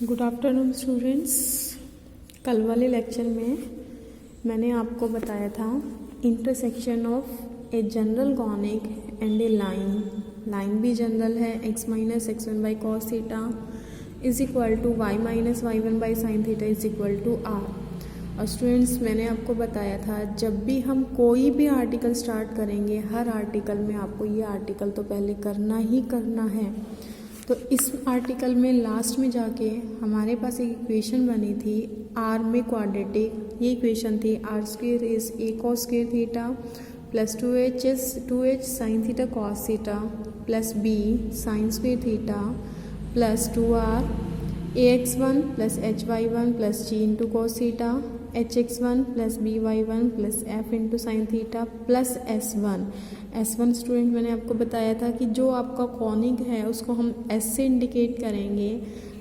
Good afternoon students. कल वाले lecture में मैंने आपको बताया था intersection of a general conic and a line भी जनरल है x minus x1 by cos theta is equal to y minus y1 by sine theta is equal to r। और स्टूडेंट्स मैंने आपको बताया था जब भी हम कोई भी आर्टिकल स्टार्ट करेंगे हर आर्टिकल में आपको ये आर्टिकल तो पहले करना ही करना है। तो इस आर्टिकल में लास्ट में जाके हमारे पास एक इक्वेशन बनी थी आर में क्वाड्रेटिक। ये इक्वेशन थी R square is A cos square theta plus 2h sine theta cos theta plus B sine square theta plus 2r ax1 plus hy1 plus g into cos theta hx1 plus by1 plus f into sine theta plus s1 student मैंने आपको बताया था कि जो आपका conic है उसको हम s से इंडिकेट करेंगे।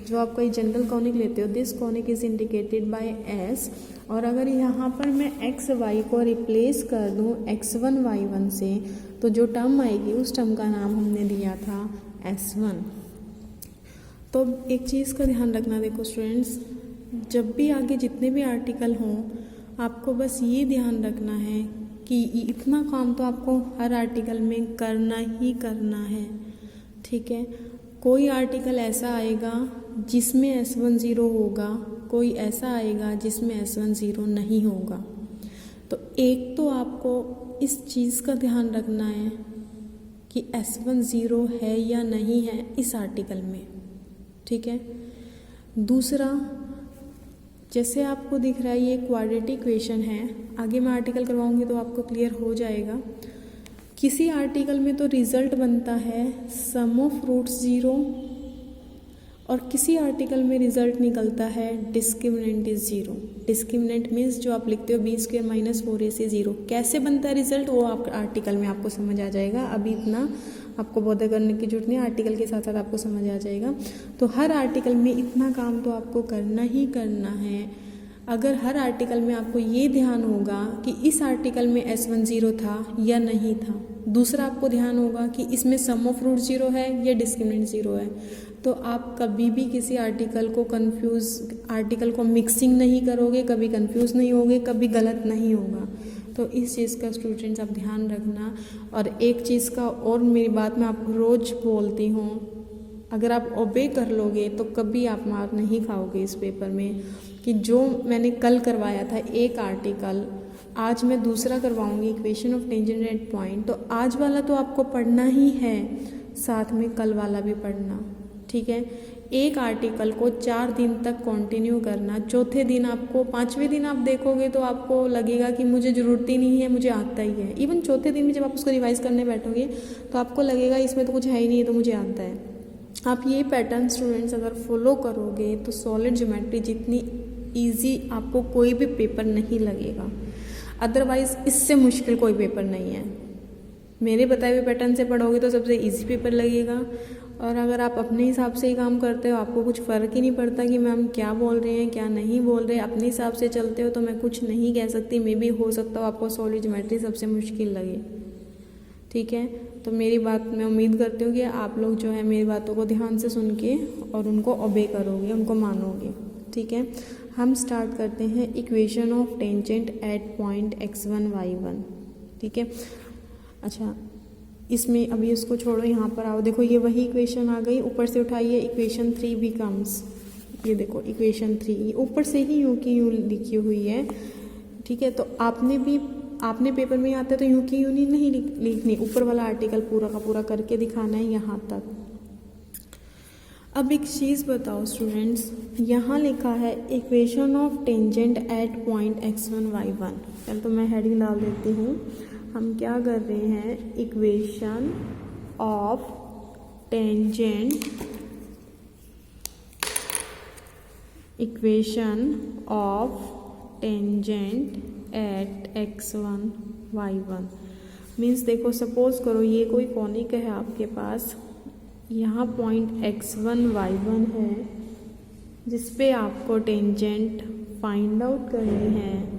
जो आप कोई जनरल कॉनिक लेते हो this conic is indicated by s। और अगर यहाँ पर मैं x y को रिप्लेस कर दूँ x1 y1 से तो जो टर्म आएगी उस टर्म का नाम हमने दिया था s1। तो एक चीज़ का ध्यान रखना, देखो स्टूडेंट्स, जब भी आगे जितने भी आर्टिकल हों आपको बस ये ध्यान रखना है कि इतना काम तो आपको हर आर्टिकल में करना ही करना है, ठीक है। कोई आर्टिकल ऐसा आएगा जिसमें S1 0 होगा, कोई ऐसा आएगा जिसमें S1 0 नहीं होगा। तो एक तो आपको इस चीज़ का ध्यान रखना है कि S1 0 है या नहीं है इस आर्टिकल में, ठीक है। दूसरा, जैसे आपको दिख रहा है ये क्वाड्रेटिक इक्वेशन है, आगे मैं आर्टिकल करवाऊंगी तो आपको क्लियर हो जाएगा। किसी आर्टिकल में तो रिजल्ट बनता है सम ऑफ रूट्स 0 और किसी आर्टिकल में रिजल्ट निकलता है डिस्क्रिमिनेंट इज 0। डिस्क्रिमिनेंट मीन्स जो आप लिखते हो b² माइनस 4ac 0। कैसे बनता है रिजल्ट वो आप आर्टिकल में आपको समझ आ जाएगा, अभी इतना आपको बॉदर करने की जरूरत नहीं, आर्टिकल के साथ साथ आपको समझ आ जाएगा। तो हर आर्टिकल में इतना काम तो आपको करना ही करना है। अगर हर आर्टिकल में आपको ये ध्यान होगा कि इस आर्टिकल में S1 0 था या नहीं था। दूसरा आपको ध्यान होगा कि इसमें सम ऑफ रूट 0 है या डिस्क्रिमिनेंट 0 है। तो आप कभी भी किसी आर्टिकल को मिक्सिंग नहीं करोगे, कभी कंफ्यूज नहीं होगे, कभी गलत नहीं होगा। तो इस चीज़ का स्टूडेंट्स आप ध्यान रखना। और एक चीज़ का और, मेरी बात मैं आपको रोज़ बोलती हूँ, अगर आप ओबे कर लोगे तो कभी आप मार नहीं खाओगे इस पेपर में। कि जो मैंने कल करवाया था एक आर्टिकल, आज मैं दूसरा करवाऊंगी equation of tangent at point. तो आज वाला तो आपको पढ़ना ही है, साथ में कल वाला भी पढ़ना, ठीक है। एक आर्टिकल को 4 दिन तक कंटिन्यू करना। चौथे दिन आपको, 5वें दिन आप देखोगे तो आपको लगेगा कि मुझे ज़रूरत ही नहीं है, मुझे आता ही है। इवन चौथे दिन में जब आप उसको रिवाइज करने बैठोगे तो आपको लगेगा इसमें तो कुछ है ही नहीं, तो मुझे आता है। आप ये पैटर्न स्टूडेंट्स अगर फॉलो करोगे तो सॉलिड ज्योमेट्री जितनी इजी आपको कोई भी पेपर नहीं लगेगा। अदरवाइज़ इससे मुश्किल कोई पेपर नहीं है। मेरे बताए हुए पैटर्न से पढ़ोगे तो सबसे इजी पेपर लगेगा। और अगर आप अपने हिसाब से ही काम करते हो, आपको कुछ फ़र्क ही नहीं पड़ता कि मैम क्या बोल रहे हैं क्या नहीं बोल रहे, अपने हिसाब से चलते हो, तो मैं कुछ नहीं कह सकती। मे भी हो सकता हो आपको सॉलिड ज्योमेट्री सबसे मुश्किल लगे, ठीक है। तो मेरी बात मैं उम्मीद करती हूँ कि आप लोग जो है मेरी बातों को ध्यान से सुन के और उनको ओबे करोगे, उनको मानोगे, ठीक है। हम स्टार्ट करते हैं equation of tangent at point x1 y1, ठीक है। अच्छा, इसमें अभी उसको छोड़ो, यहाँ पर आओ। देखो ये वही इक्वेशन आ गई, ऊपर से उठाइए इक्वेशन 3 बिकम्स, ये देखो इक्वेशन 3 ऊपर से ही यूँ की यूँ लिखी हुई है, ठीक है। तो आपने पेपर में आता है तो यूँ की यूँ नहीं लिखनी, ऊपर वाला आर्टिकल पूरा का पूरा करके दिखाना है यहाँ तक। अब एक चीज़ बताओ स्टूडेंट्स, यहाँ लिखा है equation of tangent at point x1 y1। चल तो मैं हेडिंग डाल देती हूँ। हम क्या कर रहे हैं, equation of tangent eight x1 y1 means, देखो सपोज करो ये कोई कॉनिक है आपके पास, यहाँ पॉइंट x1 y1 है जिस पे आपको टेंजेंट फाइंड आउट करनी है।